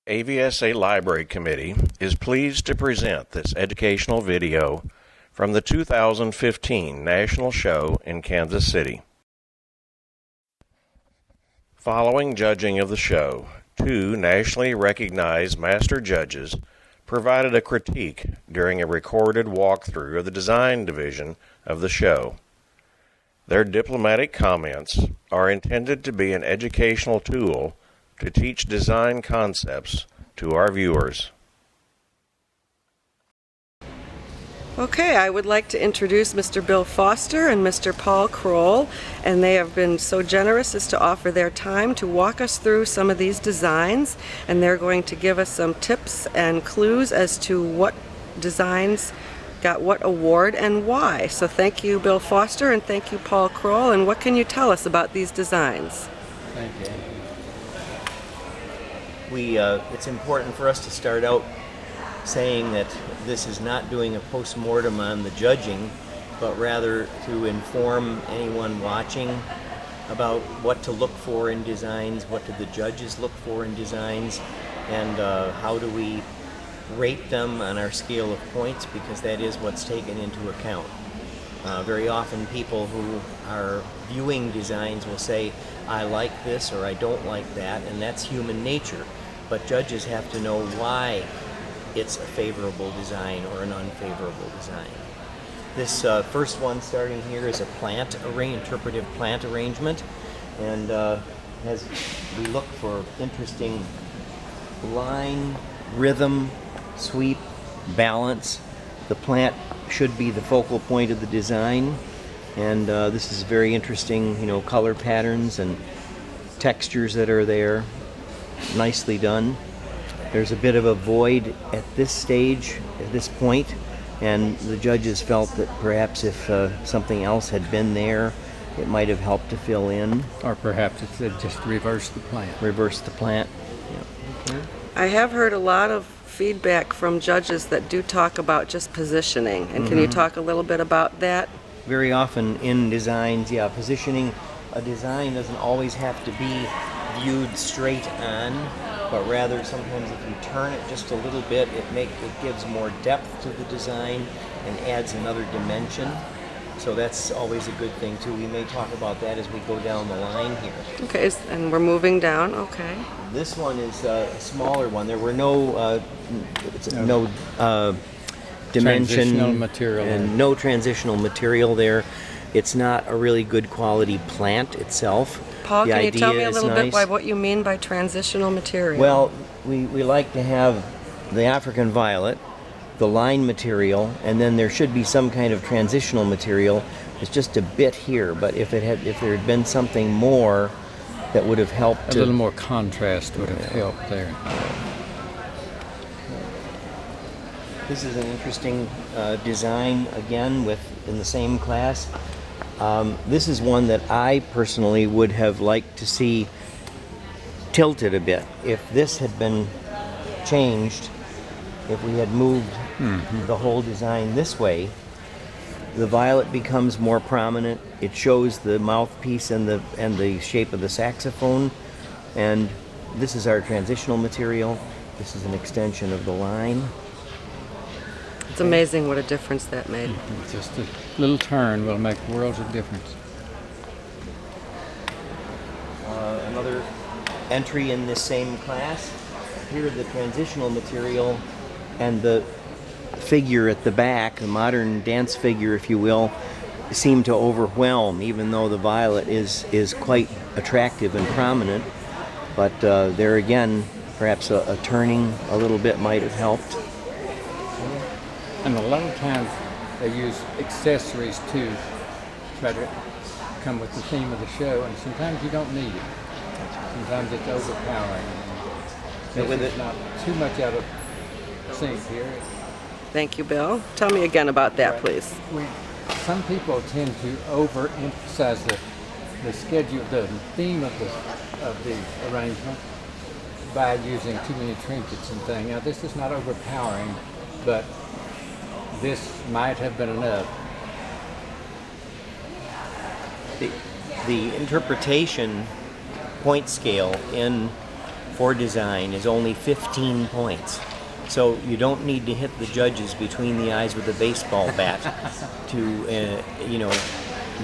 AVSA Library Committee is pleased to present this educational video from the 2015 National Show in Kansas City. Following judging of the show, two nationally recognized master judges provided a critique during a recorded walkthrough of the design division of the show. Their diplomatic comments are intended to be an educational tool to teach design concepts to our viewers. Okay, I would like to introduce Mr. Bill Foster and Mr. Paul Kroll, and they have been so generous as to offer their time to walk us through some of these designs, and they're going to give us some tips and clues as to what designs got what award and why. So thank you, Bill Foster, and thank you, Paul Kroll, and what can you tell us about these designs? Thank you. It's important for us to start out saying that this is not doing a post-mortem on the judging, but rather to inform anyone watching about what to look for in designs, what do the judges look for in designs, and how do we rate them on our scale of points, because that is what's taken into account. Very often people who are viewing designs will say, I like this or I don't like that, and that's human nature. But judges have to know why it's a favorable design or an unfavorable design. This first one starting here is a interpretive plant arrangement, and as we look for interesting line, rhythm, sweep, balance, the plant should be the focal point of the design, and this is very interesting, color patterns and textures that are there. Nicely done. There's a bit of a void at this stage, at this point, and the judges felt that perhaps if something else had been there, it might have helped to fill in. Or perhaps it just reverse the plant. Reverse the plant. Yeah. Okay. I have heard a lot of feedback from judges that do talk about just positioning, and can you talk a little bit about that? Very often in designs, positioning, a design doesn't always have to be viewed straight on, but rather sometimes if you turn it just a little bit, it gives more depth to the design and adds another dimension. So that's always a good thing too. We may talk about that as we go down the line here. Okay, and we're moving down. Okay. This one is a smaller one. There were no dimension material and there. no transitional material there. It's not a really good quality plant itself. Paul, can you tell me a little bit nice. what you mean by transitional material? Well, we like to have the African violet, the line material, and then there should be some kind of transitional material. It's just a bit here, but if there had been something more that would have helped. A little more contrast would have helped there. This is an interesting design, again, in the same class. This is one that I personally would have liked to see tilted a bit. If this had been changed, if we had moved the whole design this way, the violet becomes more prominent. It shows the mouthpiece and the shape of the saxophone. And this is our transitional material. This is an extension of the line. It's amazing what a difference that made. Just a little turn will make worlds of difference. Another entry in this same class. Here the transitional material and the figure at the back, the modern dance figure, if you will, seem to overwhelm, even though the violet is quite attractive and prominent. But there again, perhaps a turning a little bit might have helped. And a lot of times they use accessories to try to come with the theme of the show, and sometimes you don't need it. Sometimes it's overpowering. This is not too much out of sync here. Thank you, Bill. Tell me again about that, please. Some people tend to overemphasize the schedule, the theme of the arrangement by using too many trinkets and things. Now, this is not overpowering, but this might have been enough. The interpretation point scale in for design is only 15 points. So you don't need to hit the judges between the eyes with a baseball bat to,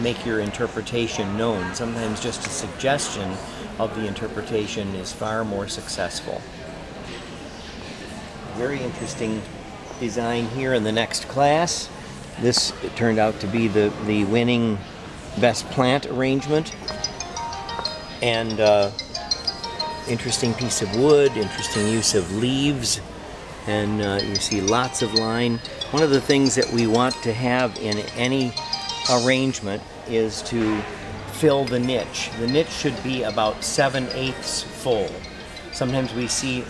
make your interpretation known. Sometimes just a suggestion of the interpretation is far more successful. Very interesting design here in the next class. This turned out to be the winning best plant arrangement. And interesting piece of wood, interesting use of leaves, and you see lots of line. One of the things that we want to have in any arrangement is to fill the niche. The niche should be about 7/8 full. Sometimes we see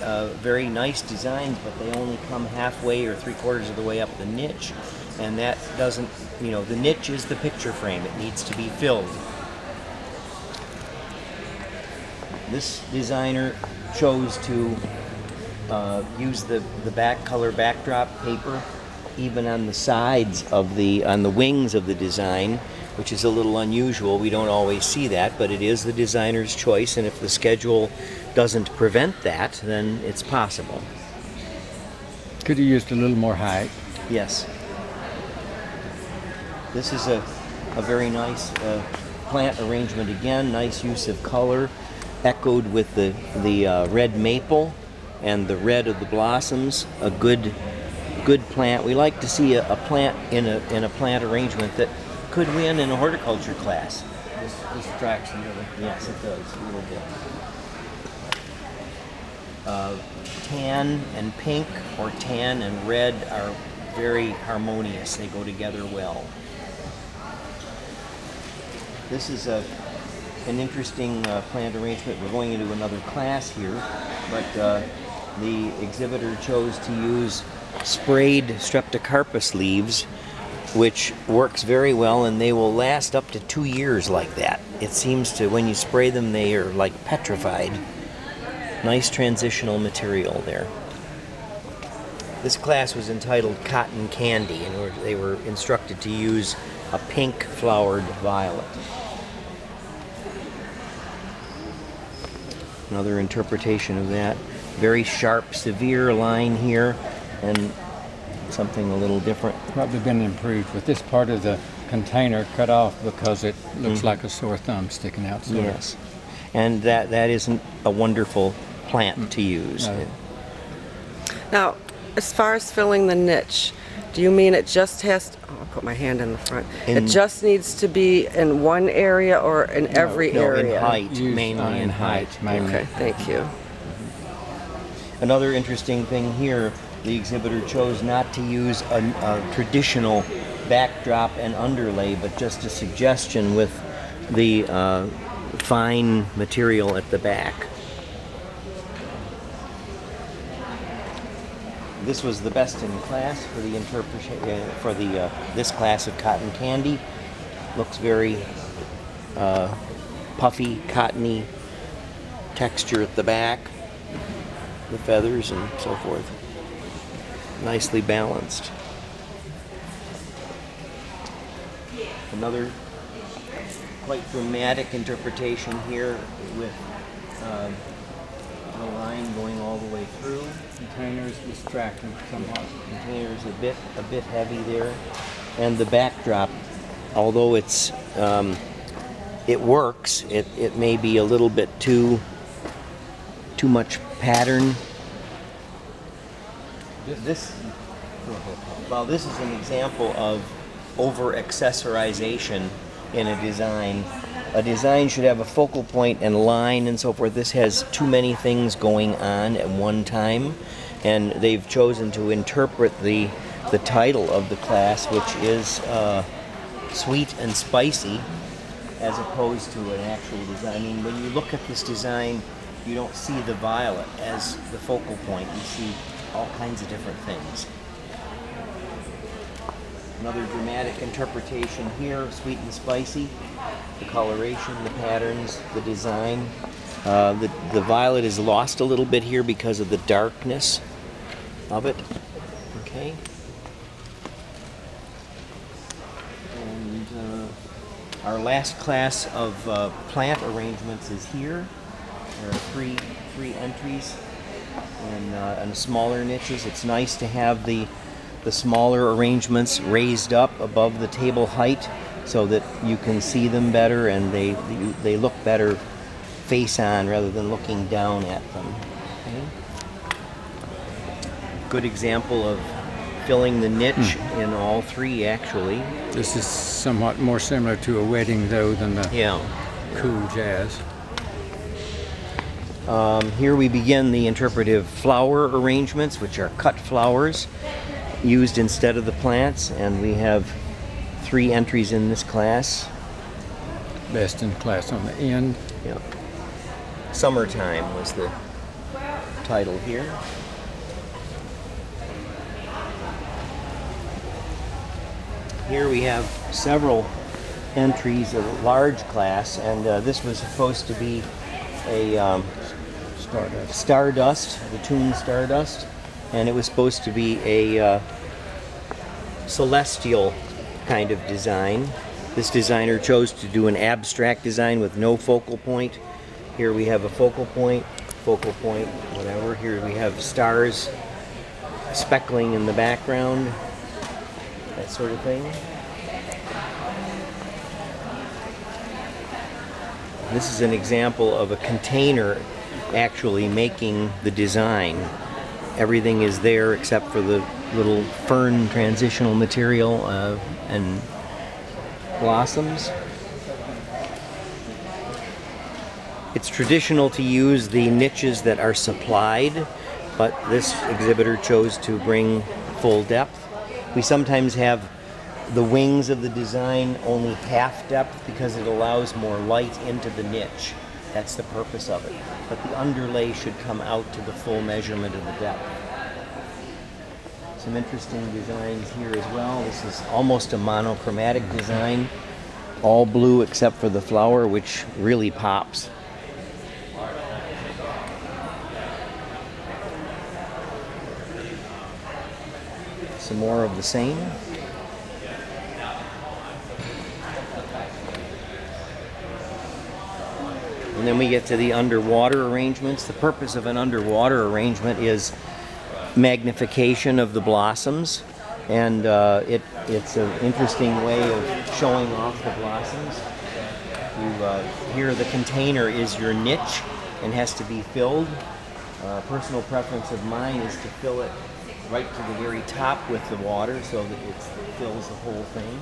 very nice designs, but they only come halfway or 3/4 of the way up the niche, and that doesn't, the niche is the picture frame. It needs to be filled. This designer chose to use the back color backdrop paper even on the sides of on the wings of the design, which is a little unusual. We don't always see that, but it is the designer's choice, and if the schedule doesn't prevent that, then it's possible. Could have used a little more height. Yes. This is a very nice plant arrangement again, nice use of color, echoed with the red maple and the red of the blossoms. A good plant. We like to see a plant in a plant arrangement that could win in a horticulture class. This distracts a little. Yes, it does a little bit. Tan and pink or tan and red are very harmonious. They go together well. This is an interesting plant arrangement. We're going into another class here, but the exhibitor chose to use sprayed streptocarpus leaves, which works very well, and they will last up to 2 years like that. It seems to, when you spray them, they are like petrified. Nice transitional material there. This class was entitled Cotton Candy, and they were instructed to use a pink flowered violet. Another interpretation of that. Very sharp, severe line here, and something a little different. Probably been improved with this part of the container cut off because it looks like a sore thumb sticking out. Yes, and that isn't a wonderful plant to use. No. Now, as far as filling the niche, do you mean it just has to, I'll put my hand in the front. It just needs to be in one area or in every area? In height, mainly in height. Mainly. Okay, thank you. Another interesting thing here, the exhibitor chose not to use a traditional backdrop and underlay, but just a suggestion with the fine material at the back. This was the best in class for the this class of cotton candy. Looks very puffy, cottony texture at the back, the feathers and so forth. Nicely balanced. Another quite dramatic interpretation here with the line going all the way through. Container's distracting somewhat. Container's a bit heavy there, and the backdrop, although it works, it may be a little bit too much pattern. This is an example of over-accessorization in a design. A design should have a focal point and line and so forth. This has too many things going on at one time, and they've chosen to interpret the title of the class, which is Sweet and Spicy, as opposed to an actual design. I mean, when you look at this design, you don't see the violet as the focal point. You see all kinds of different things. Another dramatic interpretation here, Sweet and Spicy. The coloration, the patterns, the design. The violet is lost a little bit here because of the darkness of it. Okay. And our last class of plant arrangements is here. There are 3 entries and smaller niches. It's nice to have the smaller arrangements raised up above the table height so that you can see them better and they look better face on rather than looking down at them. Okay. Good example of filling the niche in all 3 actually. This is somewhat more similar to a wedding though than the cool jazz. Here we begin the interpretive flower arrangements, which are cut flowers used instead of the plants, and we have 3 entries in this class. Best in class on the end. Yeah. Summertime was the title here. Here we have several entries of a large class, and this was supposed to be a Stardust, the tune Stardust, and it was supposed to be a celestial kind of design. This designer chose to do an abstract design with no focal point. Here we have a focal point, whatever. Here we have stars speckling in the background, that sort of thing. This is an example of a container actually making the design. Everything is there except for the little fern transitional material and blossoms. It's traditional to use the niches that are supplied, but this exhibitor chose to bring full depth. We sometimes have the wings of the design only half depth because it allows more light into the niche. That's the purpose of it. But the underlay should come out to the full measurement of the depth. Some interesting designs here as well. This is almost a monochromatic design. All blue except for the flower, which really pops. Some more of the same. And then we get to the underwater arrangements. The purpose of an underwater arrangement is magnification of the blossoms, and it's an interesting way of showing off the blossoms. Here the container is your niche and has to be filled. Personal preference of mine is to fill it right to the very top with the water so that it fills the whole thing.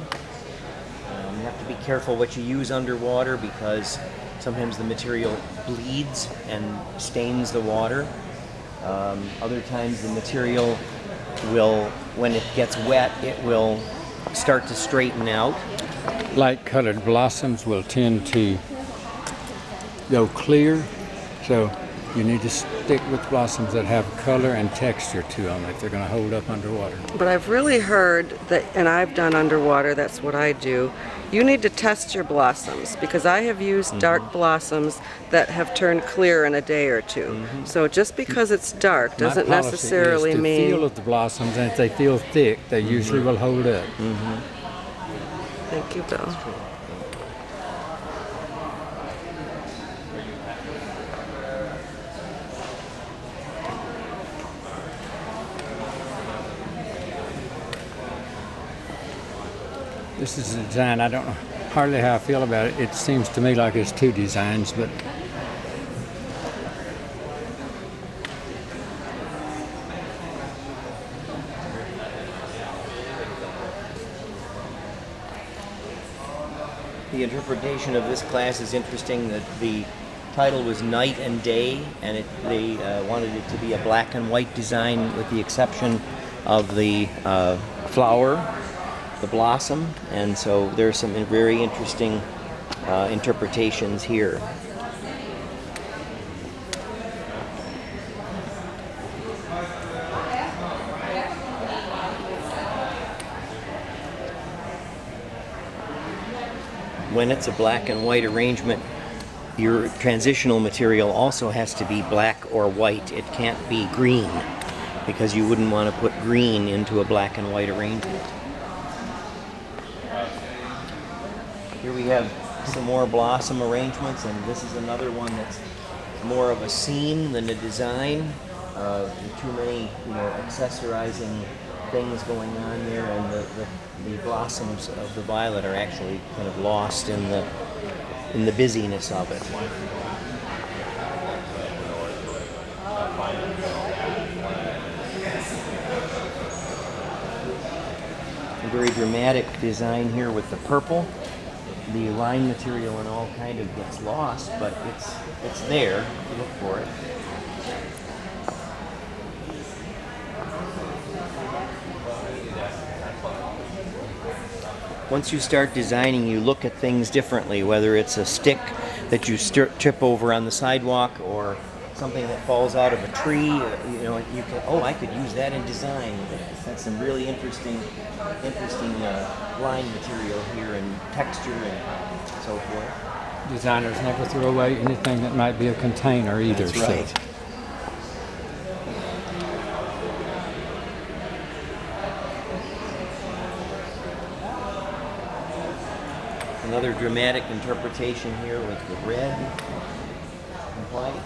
You have to be careful what you use underwater because sometimes the material bleeds and stains the water. Other times the material will, when it gets wet, it will start to straighten out. Light colored blossoms will tend to go clear, so you need to stick with blossoms that have color and texture to them if they're going to hold up underwater. But I've really heard that, and I've done underwater, that's what I do, you need to test your blossoms, because I have used dark blossoms that have turned clear in a day or two. So just because it's dark doesn't My policy necessarily is to mean... feel of the blossoms, and if they feel thick, they usually will hold up. Thank you, Bill. This is a design, I don't know hardly how I feel about it. It seems to me like it's 2 designs, but The interpretation of this class is interesting. That the title was Night and Day, and they wanted it to be a black and white design with the exception of the flower, the blossom, and so there's some very interesting interpretations here. When it's a black and white arrangement, your transitional material also has to be black or white. It can't be green, because you wouldn't want to put green into a black and white arrangement. Here we have some more blossom arrangements, and this is another one that's more of a scene than a design. Too many, accessorizing things going on there, and the blossoms of the violet are actually kind of lost in the busyness of it. A very dramatic design here with the purple. The line material and all kind of gets lost, but it's there. You look for it. Once you start designing, you look at things differently, whether it's a stick that you trip over on the sidewalk or something that falls out of a tree. You can, I could use that in design. That's some really interesting line material here and texture and so forth. Designers never throw away anything that might be a container either. That's right. So. Another dramatic interpretation here with the red and white.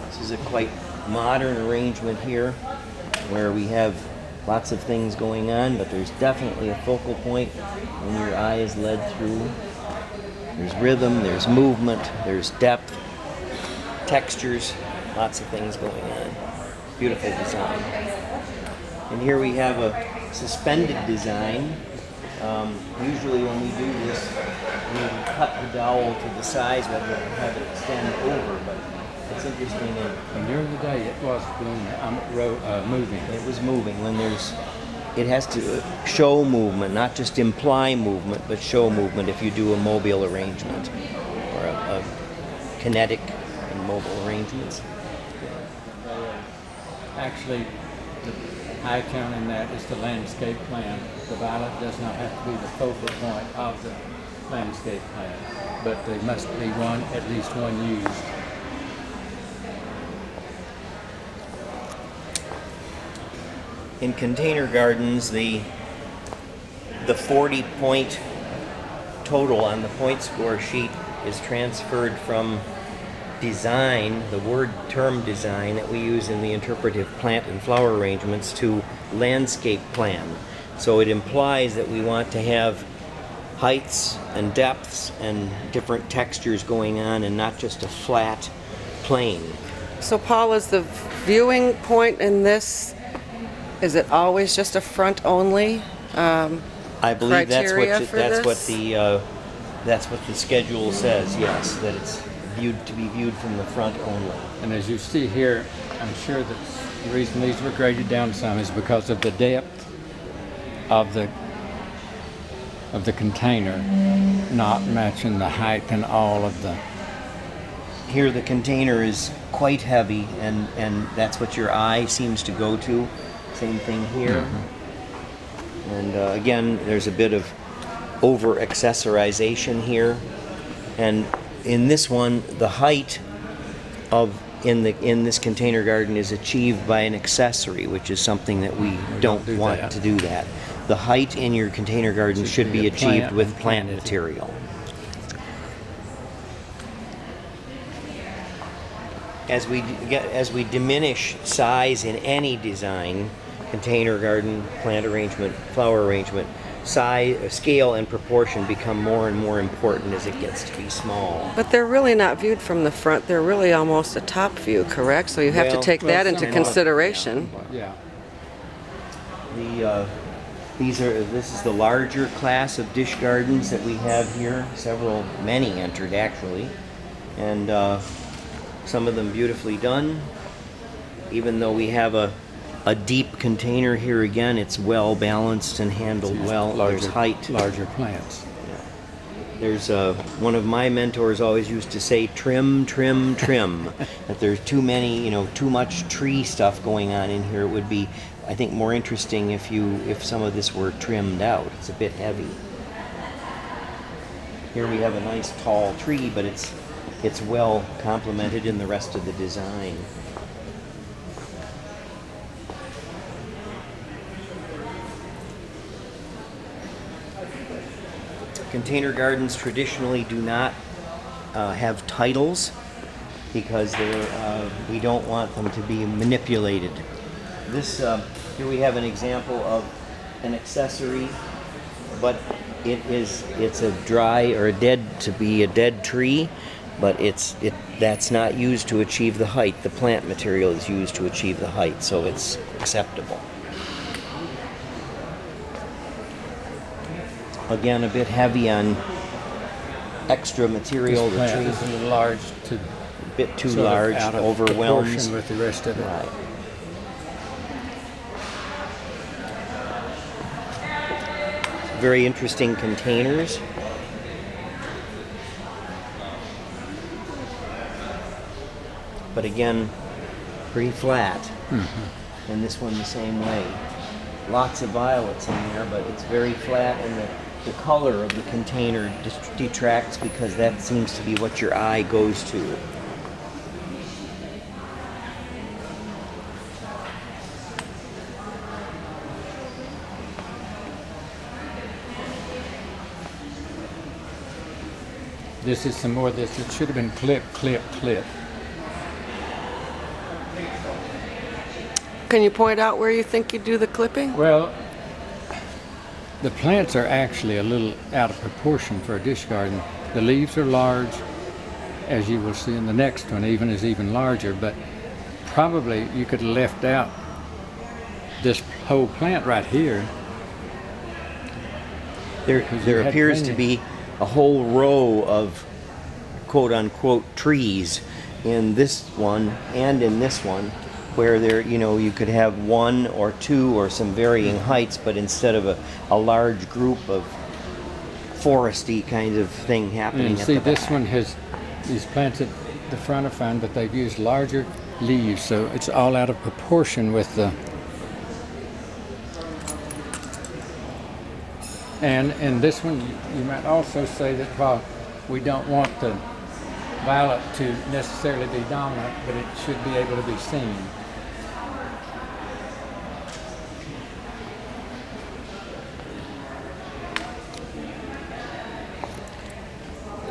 This is a quite modern arrangement here where we have lots of things going on, but there's definitely a focal point when your eye is led through. There's rhythm, there's movement, there's depth, textures, lots of things going on. Beautiful design. And here we have a suspended design. Usually when we do this, we cut the dowel to the size rather than have it extend over, but it's interesting. And during the day it was moving. It was moving. It has to show movement, not just imply movement, but show movement if you do a mobile arrangement or a kinetic and mobile arrangements. Actually, the icon in that is the landscape plan. The violet does not have to be the focal point of the landscape plan, but there must be at least one used. In container gardens, the 40-point total on the point score sheet is transferred from design, the term design that we use in the interpretive plant and flower arrangements, to landscape plan. So it implies that we want to have heights and depths and different textures going on and not just a flat plane. So Paul, is the viewing point in this, is it always just a front only I believe that's what the schedule says, yes, that it's to be viewed from the front only. And as you see here, I'm sure that the reason these were graded down some is because of the depth of the container not matching the height and all of the... Here the container is quite heavy, and that's what your eye seems to go to. Same thing here. Mm-hmm. And again, there's a bit of over-accessorization here. And in this one, the height in this container garden is achieved by an accessory, which is something that we don't want to do that. The height in your container garden should be achieved with plant material. As we diminish size in any design, container garden, plant arrangement, flower arrangement, size, scale, and proportion become more and more important as it gets to be small. But they're really not viewed from the front. They're really almost a top view, correct? So you have to take that into consideration. Yeah. This is the larger class of dish gardens that we have here. Many entered actually, and some of them beautifully done. Even though we have a deep container here, again, it's well balanced and handled well. There's height. Larger plants. Yeah. There's one of my mentors always used to say, trim, trim, trim. That there's too much tree stuff going on in here. It would be, I think, more interesting if some of this were trimmed out. It's a bit heavy. Here we have a nice tall tree, but it's well complemented in the rest of the design. Container gardens traditionally do not have titles because we don't want them to be manipulated. Here we have an example of an accessory, but it's a dry or a dead tree, but that's not used to achieve the height. The plant material is used to achieve the height, so it's acceptable. Again, a bit heavy on extra material. This plant is a little large, a bit too large, overwhelms with the rest of it. Right. Very interesting containers. But again, pretty flat. Mm-hmm. And this one the same way. Lots of violets in there, but it's very flat, and the color of the container detracts because that seems to be what your eye goes to. This is some more of this. It should have been clip, clip, clip. Can you point out where you think you do the clipping? Well, the plants are actually a little out of proportion for a dish garden. The leaves are large, as you will see in the next one, is even larger, but probably you could have left out this whole plant right here. There appears to be a whole row of quote-unquote trees in this one and in this one, where you could have one or two or some varying heights, but instead of a large group of foresty kind of thing happening and at see, the back. this one has these plants at the front are fine, but they've used larger leaves, so it's all out of proportion with the. And in this one, you might also say that while we don't want the violet to necessarily be dominant, but it should be able to be seen.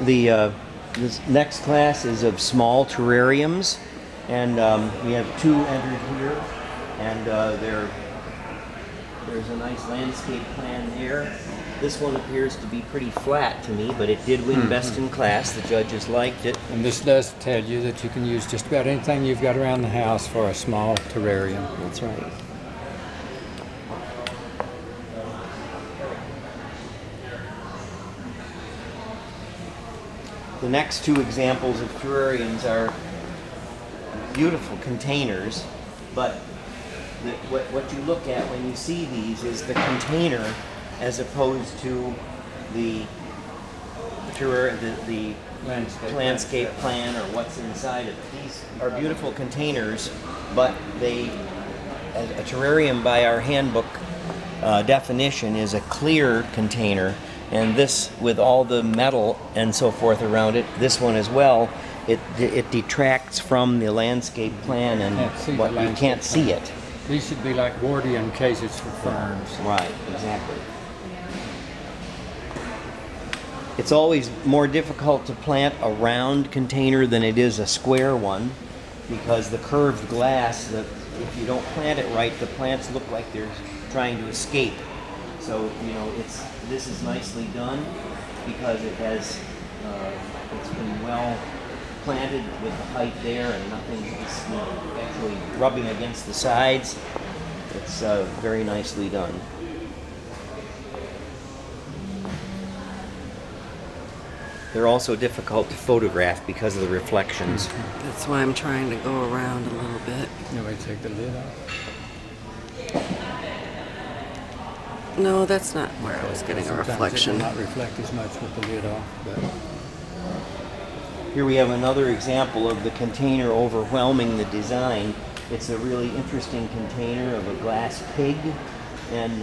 This next class is of small terrariums, and we have two entered here, and there's a nice landscape plan there. This one appears to be pretty flat to me, but it did win best in class. The judges liked it. And this does tell you that you can use just about anything you've got around the house for a small terrarium. That's right. The next two examples of terrariums are beautiful containers, but what you look at when you see these is the container as opposed to the landscape plan or what's inside of it. These are beautiful containers, but a terrarium by our handbook definition is a clear container. And this, with all the metal and so forth around it, this one as well, it detracts from the landscape plan, and you can't see it. These should be like Wardian cases for ferns. Right, exactly. It's always more difficult to plant a round container than it is a square one, because the curved glass, if you don't plant it right, the plants look like they're trying to escape. So, this is nicely done because it's been well planted with the height there, and nothing is actually rubbing against the sides. It's very nicely done. They're also difficult to photograph because of the reflections. That's why I'm trying to go around a little bit. You want me to take the lid off? No, that's not where I was getting a reflection. It will not reflect as much with the lid off. But here we have another example of the container overwhelming the design. It's a really interesting container of a glass pig, and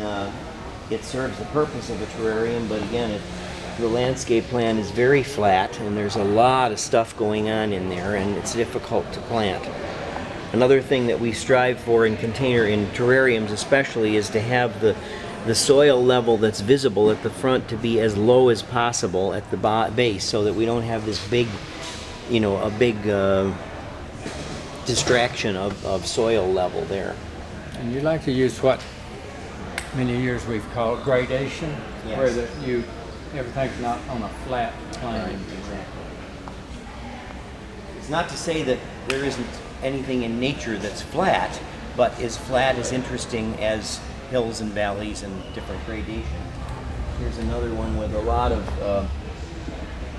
it serves the purpose of a terrarium, but again, the landscape plan is very flat, and there's a lot of stuff going on in there, and it's difficult to plant. Another thing that we strive for in terrariums especially is to have the the soil level that's visible at the front to be as low as possible at the base, so that we don't have this big, you know, a big distraction of soil level there. And you like to use what many years we've called gradation, Yes. where everything's not on a flat plane. Exactly. It's not to say that there isn't anything in nature that's flat, but as flat as interesting as hills and valleys and different gradation. Here's another one with a lot of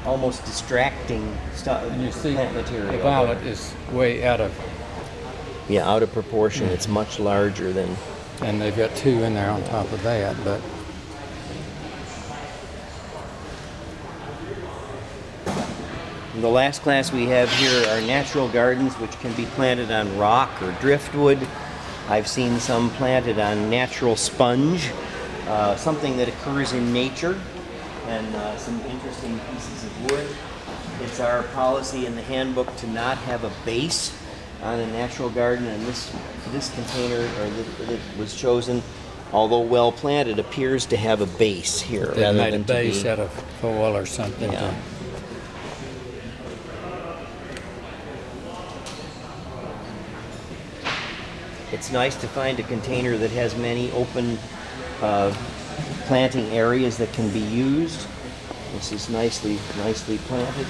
almost distracting stuff. And you see plant material. the violet is way out of, Out of proportion. It's much larger than. and they've got two in there on top of that, but The last class we have here are natural gardens, which can be planted on rock or driftwood. I've seen some planted on natural sponge, something that occurs in nature, and some interesting pieces of wood. It's our policy in the handbook to not have a base on a natural garden, and this container that was chosen, although well planted, appears to have a base here. they rather made a than to base be- out of foil or something. Yeah. It's nice to find a container that has many open planting areas that can be used. This is nicely planted.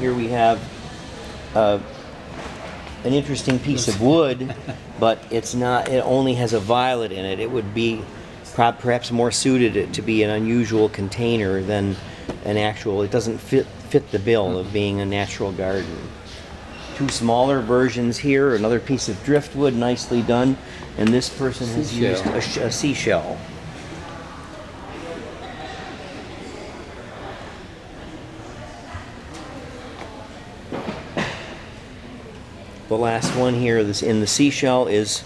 Here we have an interesting piece of wood, but it's not. It only has a violet in it. It would be perhaps more suited to be an unusual container than an actual. It doesn't fit the bill of being a natural garden. Two smaller versions here, another piece of driftwood, nicely done, and this person has used a seashell. The last one here, this in the seashell, is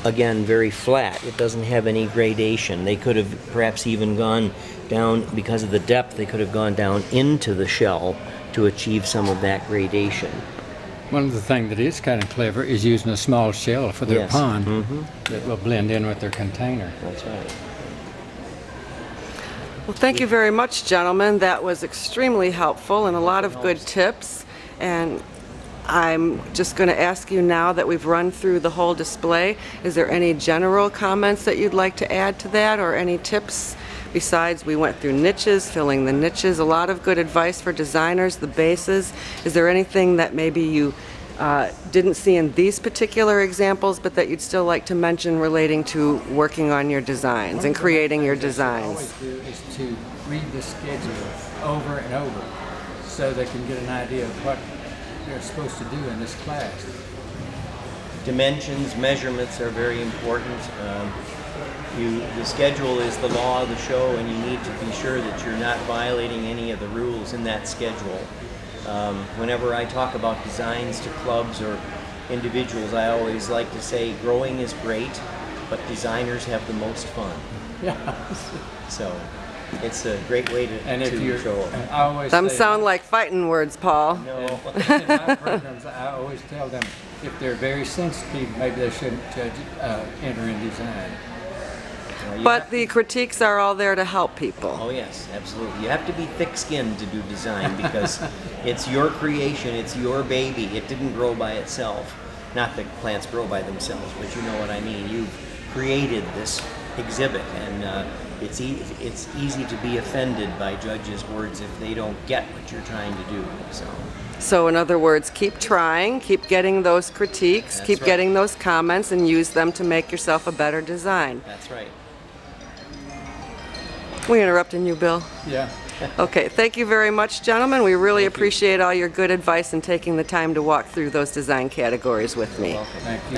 again very flat. It doesn't have any gradation. They could have perhaps even gone down, because of the depth, they could have gone down into the shell to achieve some of that gradation. One of the things that is kind of clever is using a small shell for their Yes. pond Mhm. that will blend in with their container. That's right. Well, thank you very much, gentlemen. That was extremely helpful and a lot of good tips. And I'm just going to ask you, now that we've run through the whole display, is there any general comments that you'd like to add to that, or any tips? Besides, we went through niches, filling the niches, a lot of good advice for designers, the bases. Is there anything that maybe you didn't see in these particular examples, but that you'd still like to mention relating to working on your designs and creating your designs? What I always do is to read the schedule over and over so they can get an idea of what they're supposed to do in this class. Dimensions, measurements are very important. The schedule is the law of the show, and you need to be sure that you're not violating any of the rules in that schedule. Whenever I talk about designs to clubs or individuals, I always like to say growing is great, but designers have the most fun. Yeah. So it's a great way And if to you're, show. I always Them say- sound like fighting words, Paul. No. in my programs, I always tell them if they're very sensitive, maybe they shouldn't enter in design. You But have the critiques are all there to help people. Oh yes, absolutely. You have to be thick-skinned to do design because it's your creation, it's your baby. It didn't grow by itself. Not that plants grow by themselves, but you know what I mean. You've created this exhibit, and it's easy to be offended by judges' words if they don't get what you're trying to do. So in other words, keep trying, keep getting those critiques, That's keep right. getting those comments, and use them to make yourself a better design. That's right. We interrupting you, Bill? Yeah. Okay, thank you very much, gentlemen. We really appreciate all your good advice and taking the time to walk through those design categories with me. Welcome. Thank you.